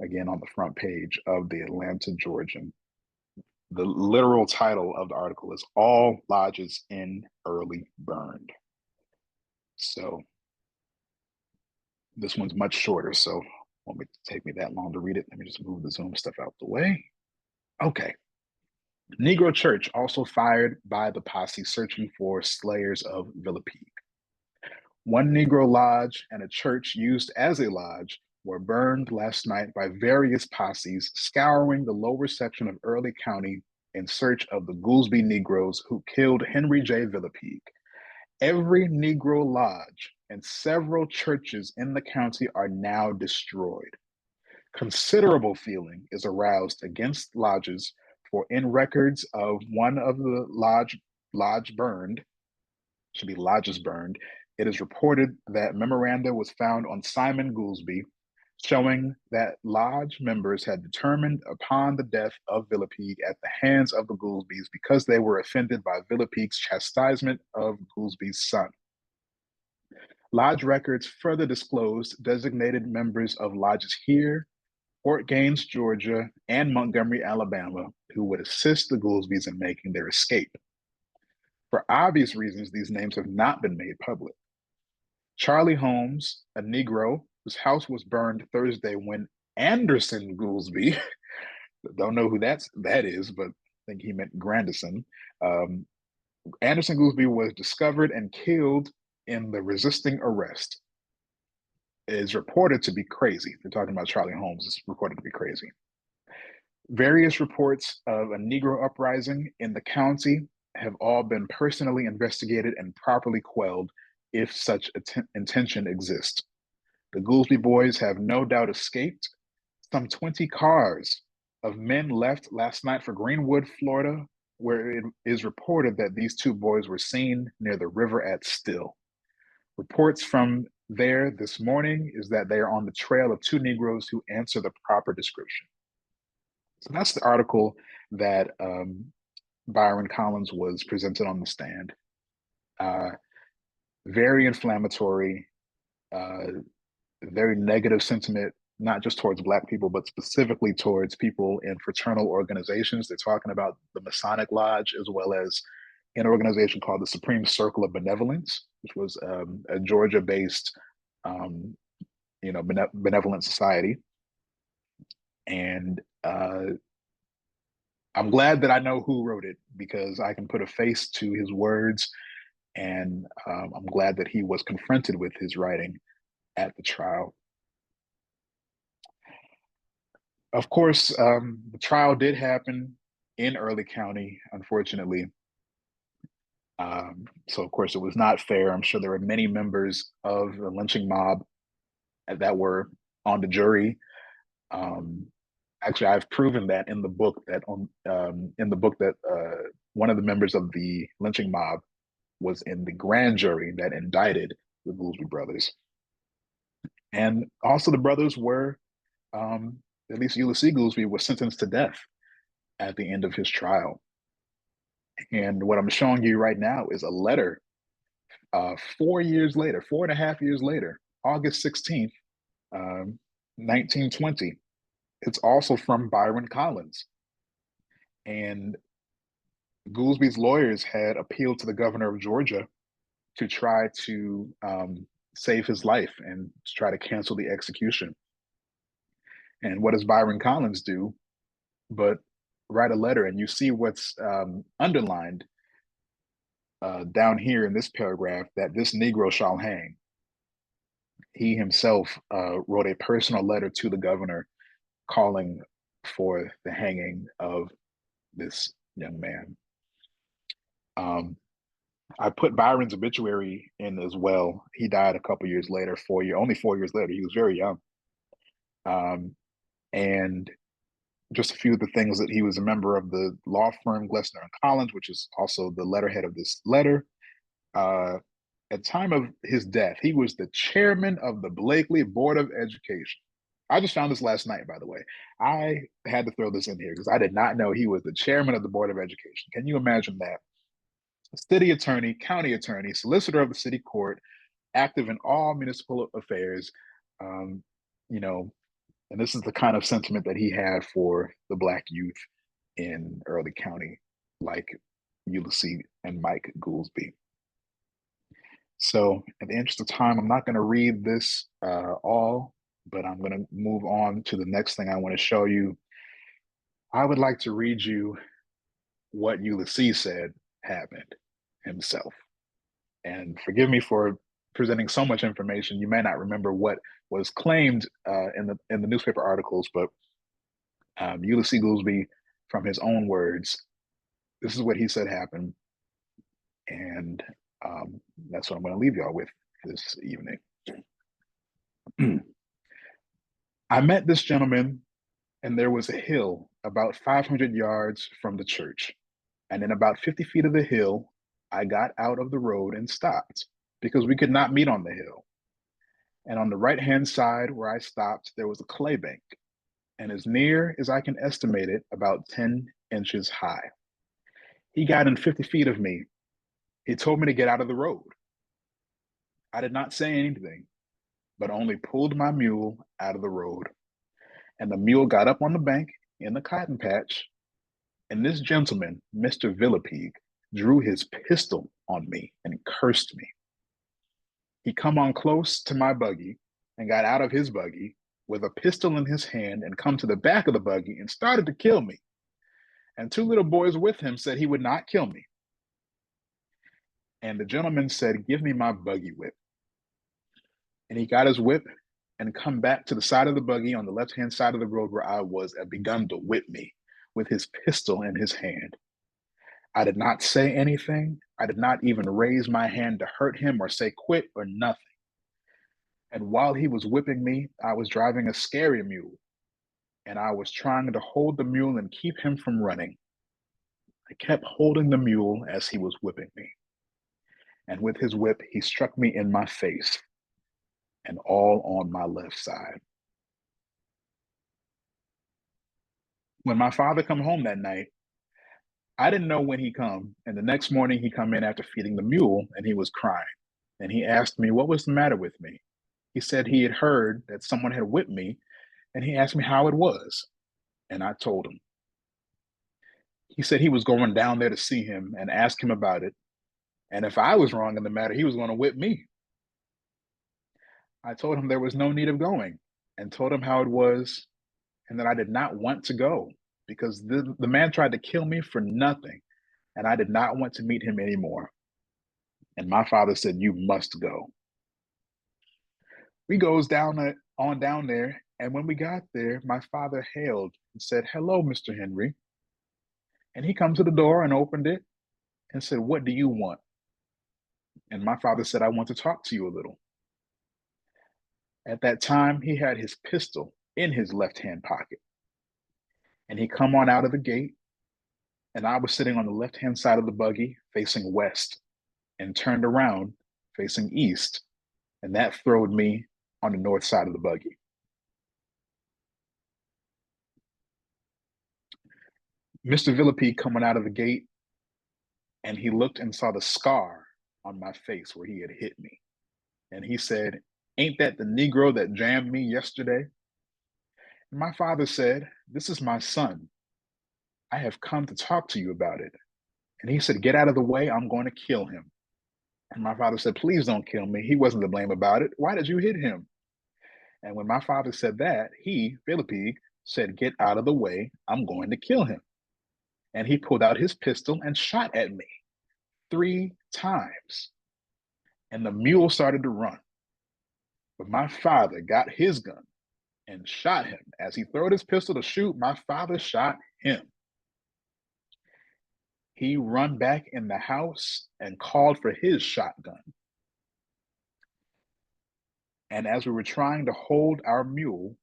again on the front page of the Atlanta Georgian. The literal title of the article is All Lodges in Early Burned. So this one's much shorter, so it won't take me that long to read it. Let me just move the Zoom stuff out the way. Okay. Negro church also fired by the posse searching for slayers of Villepigue. One Negro lodge and a church used as a lodge were burned last night by various posses scouring the lower section of Early County in search of the Goolsby Negroes who killed Henry J. Villepigue. Every Negro lodge and several churches in the county are now destroyed. Considerable feeling is aroused against lodges, for in records of one of the lodge burned, should be lodges burned, it is reported that memoranda was found on Simon Goolsby, showing that lodge members had determined upon the death of Villepigue at the hands of the Goolsbys because they were offended by Villepigue's chastisement of Goolsby's son. Lodge records further disclosed designated members of lodges here, Fort Gaines, Georgia, and Montgomery, Alabama, who would assist the Goolsbys in making their escape. For obvious reasons, these names have not been made public. Charlie Holmes, a Negro whose house was burned Thursday when Anderson Goolsby, don't know who that is, but I think he meant Grandison. Anderson Goolsby was discovered and killed in the resisting arrest. It is reported to be crazy. They're talking about Charlie Holmes. It's reported to be crazy. Various reports of a Negro uprising in the county have all been personally investigated and properly quelled if such intention exists. The Goolsby boys have no doubt escaped. Some 20 cars of men left last night for Greenwood, Florida, where it is reported that these two boys were seen near the river at Still. Reports from there this morning is that they are on the trail of two Negroes who answer the proper description. So that's the article that Byron Collins was presented on the stand. Very inflammatory, very negative sentiment, not just towards Black people, but specifically towards people in fraternal organizations. They're talking about the Masonic Lodge, as well as an organization called the Supreme Circle of Benevolence, which was a Georgia-based, benevolent society. And I'm glad that I know who wrote it because I can put a face to his words, and I'm glad that he was confronted with his writing at the trial. Of course, the trial did happen in Early County, unfortunately. So, of course, it was not fair. I'm sure there were many members of the lynching mob that were on the jury. Actually, I've proven that in the book that one of the members of the lynching mob was in the grand jury that indicted the Goolsby brothers. And also the brothers were, at least Ulysses Goolsby was sentenced to death at the end of his trial. And what I'm showing you right now is a letter 4 years later, 4.5 years later, August 16th, 1920. It's also from Byron Collins. And Goolsby's lawyers had appealed to the governor of Georgia to try to save his life and to try to cancel the execution. And what does Byron Collins do but write a letter? And you see what's underlined down here in this paragraph, that this Negro shall hang. He himself wrote a personal letter to the governor calling for the hanging of this young man. I put Byron's obituary in as well. He died a couple years later, only 4 years later. He was very young. And just a few of the things that he was a member of the law firm Glessner and Collins, which is also the letterhead of this letter. At the time of his death, he was the chairman of the Blakely Board of Education. I just found this last night, by the way. I had to throw this in here because I did not know he was the chairman of the Board of Education. Can you imagine that? City attorney, county attorney, solicitor of the city court, active in all municipal affairs, and this is the kind of sentiment that he had for the Black youth. in Early County, like Ulysses and Mike Goolsby. So, in the interest of time, I'm not going to read this all, but I'm going to move on to the next thing I want to show you. I would like to read you what Ulysses said happened himself. And forgive me for presenting so much information. You may not remember what was claimed in the newspaper articles, but Ulysses Goolsby, from his own words, this is what he said happened, and that's what I'm going to leave y'all with this evening. I met this gentleman, and there was a hill about 500 yards from the church. And in about 50 feet of the hill, I got out of the road and stopped because we could not meet on the hill. And on the right-hand side where I stopped, there was a clay bank, and as near as I can estimate it, about 10 inches high. He got in 50 feet of me. He told me to get out of the road. I did not say anything, but only pulled my mule out of the road. And the mule got up on the bank in the cotton patch, and this gentleman, Mr. Villepigue, drew his pistol on me and cursed me. He come on close to my buggy and got out of his buggy with a pistol in his hand and come to the back of the buggy and started to kill me. And two little boys with him said he would not kill me. And the gentleman said, "Give me my buggy whip." And he got his whip and come back to the side of the buggy on the left-hand side of the road where I was and begun to whip me with his pistol in his hand. I did not say anything. I did not even raise my hand to hurt him or say quit or nothing. And while he was whipping me, I was driving a scary mule, and I was trying to hold the mule and keep him from running. I kept holding the mule as he was whipping me. And with his whip, he struck me in my face and all on my left side. When my father come home that night, I didn't know when he come, and the next morning he come in after feeding the mule, and he was crying. And he asked me what was the matter with me. He said he had heard that someone had whipped me, and he asked me how it was, and I told him. He said he was going down there to see him and ask him about it, and if I was wrong in the matter, he was going to whip me. I told him there was no need of going, and told him how it was, and that I did not want to go because the man tried to kill me for nothing, and I did not want to meet him anymore. And my father said, "You must go." We goes on down there, and when we got there, my father hailed and said, "Hello, Mr. Henry." And he come to the door and opened it and said, "What do you want?" And my father said, "I want to talk to you a little." At that time, he had his pistol in his left-hand pocket. And he come on out of the gate, and I was sitting on the left-hand side of the buggy facing west and turned around facing east, and that throwed me on the north side of the buggy. Mr. Villepigue coming out of the gate, and he looked and saw the scar on my face where he had hit me. And he said, "Ain't that the Negro that jammed me yesterday?" And my father said, "This is my son. I have come to talk to you about it." And he said, "Get out of the way. I'm going to kill him." And my father said, "Please don't kill me. He wasn't to blame about it. Why did you hit him?" And when my father said that, he, Villepigue, said, "Get out of the way. I'm going to kill him." And he pulled out his pistol and shot at me 3 times. And the mule started to run. But my father got his gun and shot him. As he throwed his pistol to shoot, my father shot him. He run back in the house and called for his shotgun. And as we were trying to hold our mule,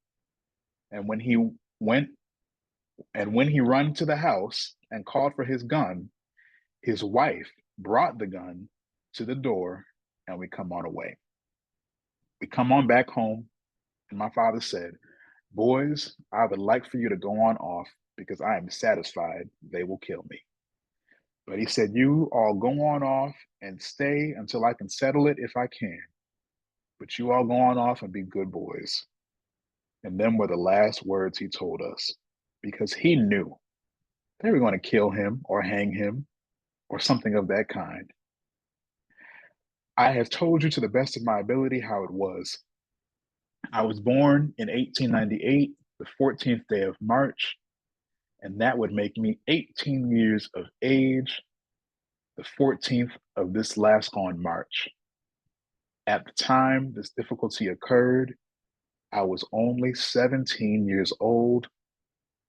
and when he run to the house and called for his gun, his wife brought the gun to the door, and we come on away. We come on back home, and my father said, "Boys, I would like for you to go on off because I am satisfied they will kill me." But he said, "You all go on off and stay until I can settle it if I can. But you all go on off and be good boys." And them were the last words he told us, because he knew They were going to kill him or hang him or something of that kind. I have told you to the best of my ability how it was. I was born in 1898, the 14th day of March, and that would make me 18 years of age, the 14th of this last gone March. At the time this difficulty occurred, I was only 17 years old,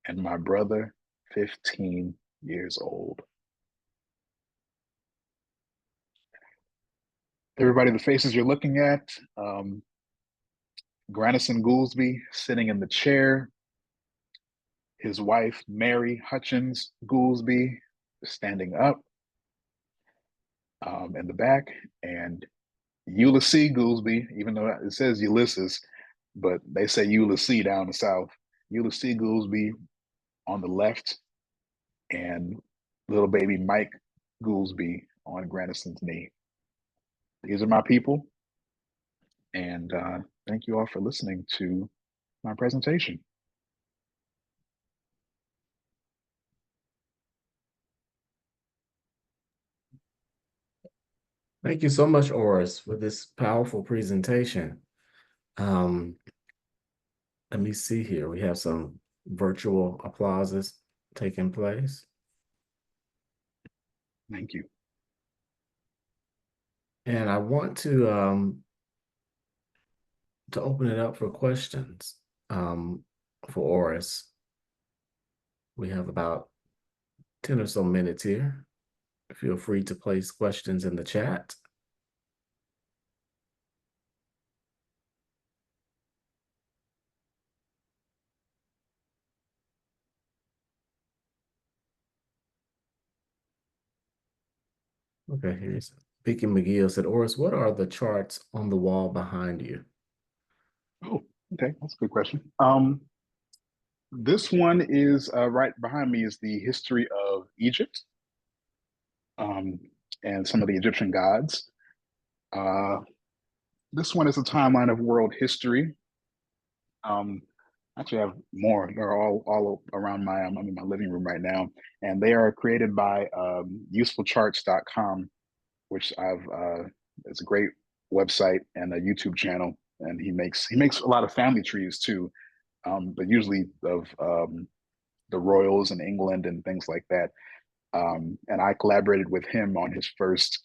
and my brother 15 years old. Everybody, the faces you're looking at, Grandison Goolsby sitting in the chair, his wife, Mary Hutchins Goolsby, standing up in the back, and Ulysses Goolsby, even though it says Ulysses, but they say Ulysses down the south. Ulysses Goolsby on the left, and little baby Mike Goolsby on Grandison's knee. These are my people, and thank you all for listening to my presentation. Thank you so much, Orice, for this powerful presentation. Let me see here. We have some virtual applauses taking place. Thank you. And I want to open it up for questions for Orice. We have about 10 or so minutes here. Feel free to place questions in the chat. Okay, here's Vicky McGill said, Orice, what are the charts on the wall behind you? Oh, okay, that's a good question. This one is right behind me is the history of Egypt and some of the Egyptian gods. This one is a timeline of world history. Actually, I have more. They're all around my I'm in my living room right now, and they are created by usefulcharts.com, which I've it's a great website and a YouTube channel, and he makes a lot of family trees too, but usually of the royals in England and things like that. And I collaborated with him on his first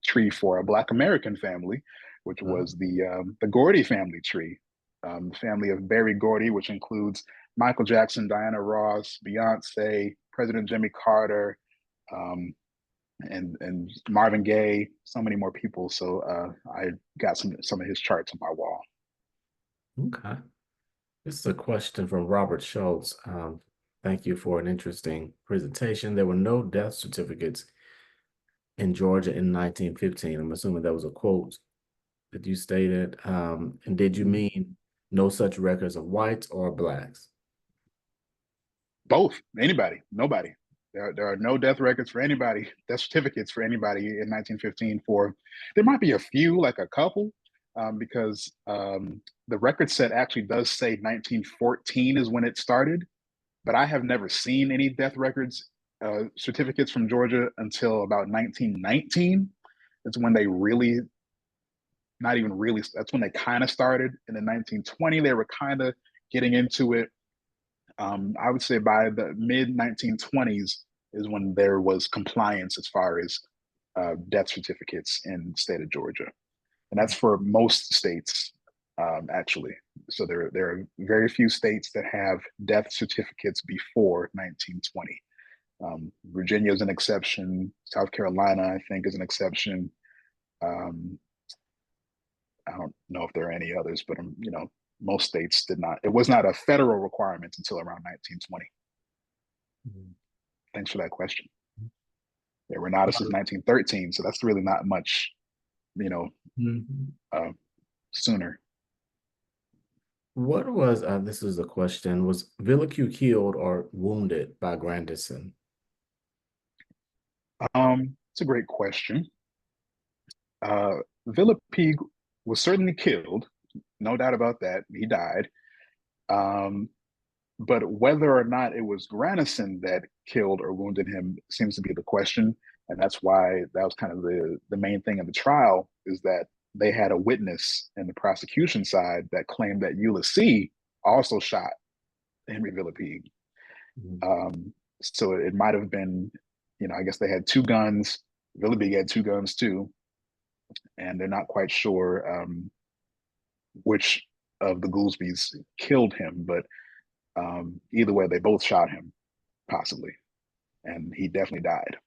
tree for a Black American family, which was the Gordy family tree, the family of Berry Gordy, which includes Michael Jackson, Diana Ross, Beyonce, President Jimmy Carter, and Marvin Gaye, so many more people. So I got some of his charts on my wall. Okay. This is a question from Robert Schultz. Thank you for an interesting presentation. There were no death certificates in Georgia in 1915. I'm assuming that was a quote that you stated. And did you mean no such records of whites or blacks? Both. Anybody. Nobody. There are no death records for anybody, death certificates for anybody in 1915. There might be a few, like a couple, because the record set actually does say 1914 is when it started, but I have never seen any death records certificates from Georgia until about 1919. It's when they really, not even really, that's when they kind of started. And in 1920, they were kind of getting into it. I would say by the mid 1920s is when there was compliance as far as death certificates in the state of Georgia, and that's for most states, actually. So there are very few states that have death certificates before 1920. Virginia is an exception. South Carolina, I think, is an exception. Um, I don't know if there are any others, but most states did not. It was not a federal requirement until around 1920. Mm-hmm. Thanks for that question. Yeah, Renatus is 1913, so that's really not much, sooner. What was, this is a question, was Villicue killed or wounded by Grandison? It's a great question. Villepigue was certainly killed, no doubt about that. He died. But whether or not it was Granison that killed or wounded him seems to be the question. And that's why that was kind of the main thing in the trial, is that they had a witness in the prosecution side that claimed that Ulysses also shot Henry Villepigue. Mhm. So it might have been, I guess they had two guns. Villepigue had two guns too, and they're not quite sure which of the Goolsbys killed him, but either way, they both shot him, possibly, and he definitely died.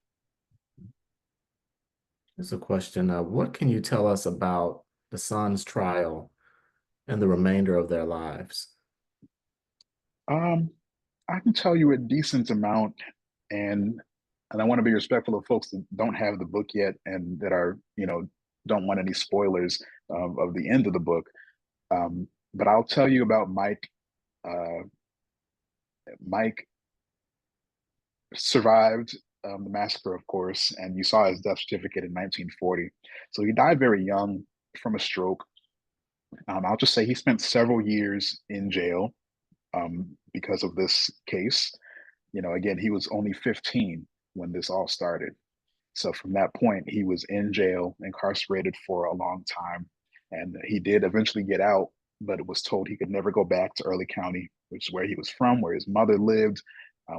Here's a question. What can you tell us about the son's trial and the remainder of their lives? Um, I can tell you a decent amount, and I want to be respectful of folks that don't have the book yet and that are, don't want any spoilers of the end of the book. But I'll tell you about Mike. Uh, Mike survived the massacre, of course, and you saw his death certificate in 1940. So he died very young from a stroke. I'll just say he spent several years in jail because of this case. Again, he was only 15 when this all started. So from that point, he was in jail, incarcerated for a long time. And he did eventually get out, but it was told he could never go back to Early County, which is where he was from, where his mother lived,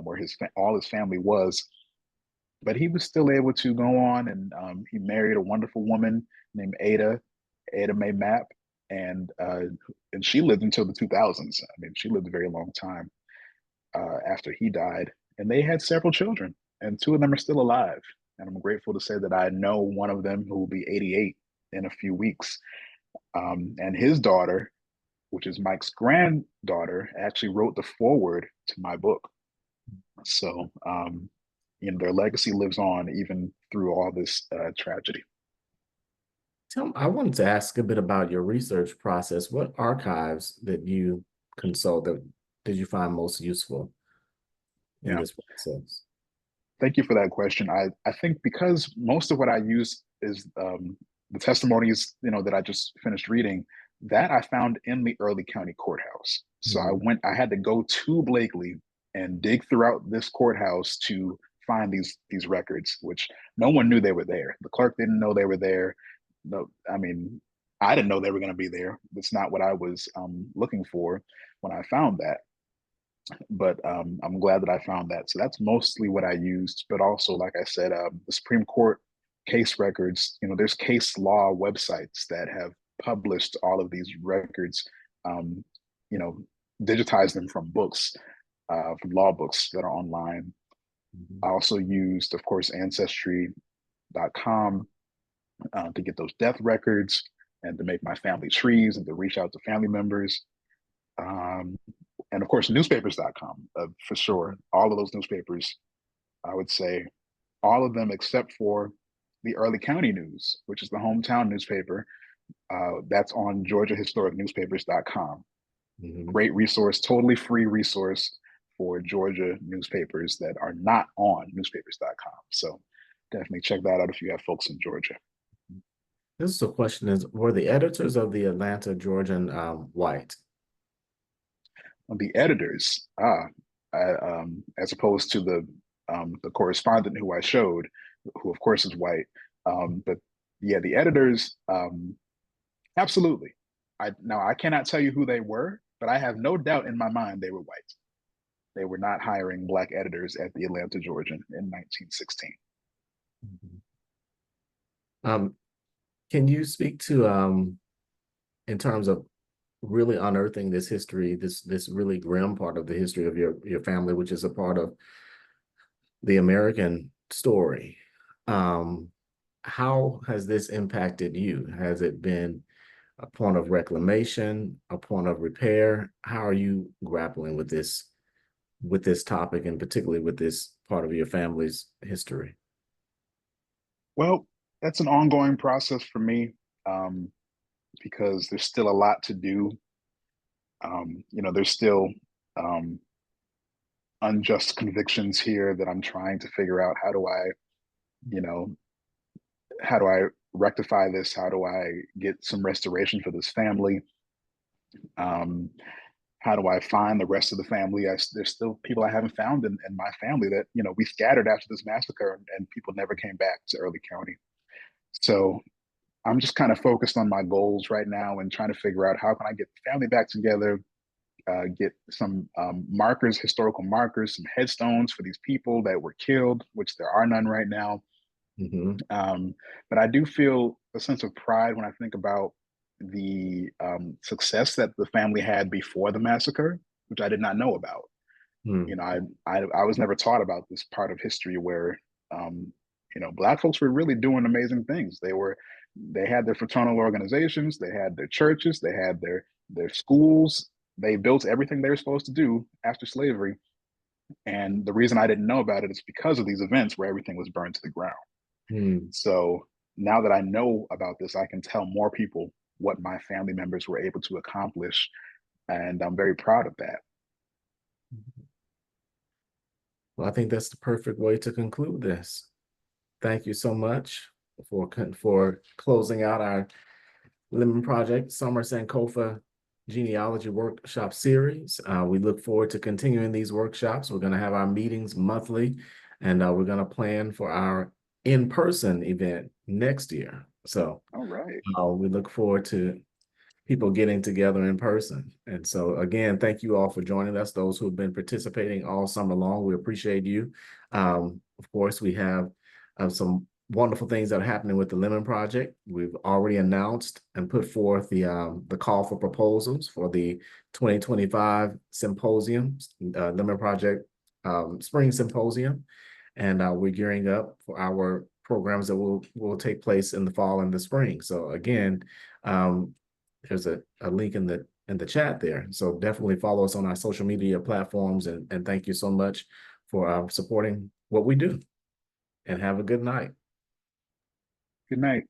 where all his family was. But he was still able to go on, and he married a wonderful woman named Ada Mae Mapp, and she lived until the 2000s. I mean, she lived a very long time after he died, and they had several children, and two of them are still alive. And I'm grateful to say that I know one of them who will be 88 in a few weeks. And his daughter, which is Mike's granddaughter, actually wrote the foreword to my book. So, their legacy lives on even through all this tragedy. I wanted to ask a bit about your research process. What archives that you consult that did you find most useful in Yeah. this process? Thank you for that question. I think because most of what I use is the testimonies, that I just finished reading, that I found in the Early County Courthouse. So Mhm. I had to go to Blakely and dig throughout this courthouse to find these records, which no one knew they were there. The clerk didn't know they were there. No, I mean, I didn't know they were going to be there. That's not what I was looking for when I found that, but I'm glad that I found that. So that's mostly what I used. But also, like I said, the Supreme Court case records. There's case law websites that have published all of these records. Um, you know, digitized them from books, from law books that are online. Mhm. I also used, of course, Ancestry.com to get those death records and to make my family trees and to reach out to family members. Um, and of course, newspapers.com for sure. All of those newspapers, I would say all of them except for the Early County News, which is the hometown newspaper. That's on georgiahistoricnewspapers.com. Mhm. Great resource, totally free resource for Georgia newspapers that are not on newspapers.com. So definitely check that out if you have folks in Georgia. This is a question is, were the editors of the Atlanta Georgian white? The editors, as opposed to the correspondent who I showed, who of course is white. But yeah, the editors, absolutely. I cannot tell you who they were, but I have no doubt in my mind they were white. They were not hiring black editors at the Atlanta Georgian in 1916. Mhm. Um, can you speak to in terms of really unearthing this history, this really grim part of the history of your family, which is a part of the American story. Um, how has this impacted you? Has it been a point of reclamation, a point of repair? How are you grappling with this topic and particularly with this part of your family's history? Well, that's an ongoing process for me um, because there's still a lot to do. There's still um, unjust convictions here that I'm trying to figure out you know, how do I rectify this? How do I get some restoration for this family? Um, how do I find the rest of the family? There's still people I haven't found in my family that, you know, we scattered after this massacre and people never came back to Early County. So I'm just kind of focused on my goals right now and trying to figure out how can I get the family back together, get some markers, historical markers, some headstones for these people that were killed, which there are none right now. Hmm. But I do feel a sense of pride when I think about the success that the family had before the massacre, which I did not know about. Hmm. You know, I was never taught about this part of history where um, you know, Black folks were really doing amazing things. They had their fraternal organizations, they had their churches, they had their schools. They built everything they were supposed to do after slavery. And the reason I didn't know about it is because of these events where everything was burned to the ground. Hmm. So now that I know about this, I can tell more people what my family members were able to accomplish. And I'm very proud of that. Well, I think that's the perfect way to conclude this. Thank you so much for closing out our Lemon Project Summer Sankofa Genealogy Workshop Series. We look forward to continuing these workshops. We're going to have our meetings monthly, and we're going to plan for our in-person event next year. So All right. we look forward to people getting together in person. And so again, thank you all for joining us, those who have been participating all summer long. We appreciate you. Of course, we have some wonderful things that are happening with the Lemon Project. We've already announced and put forth the call for proposals for the 2025 symposium, Lemon Project Spring Symposium. And we're gearing up for our programs that will take place in the fall and the spring. So again, there's a link in the chat there. So definitely follow us on our social media platforms, and thank you so much for supporting what we do, and have a good night. Good night.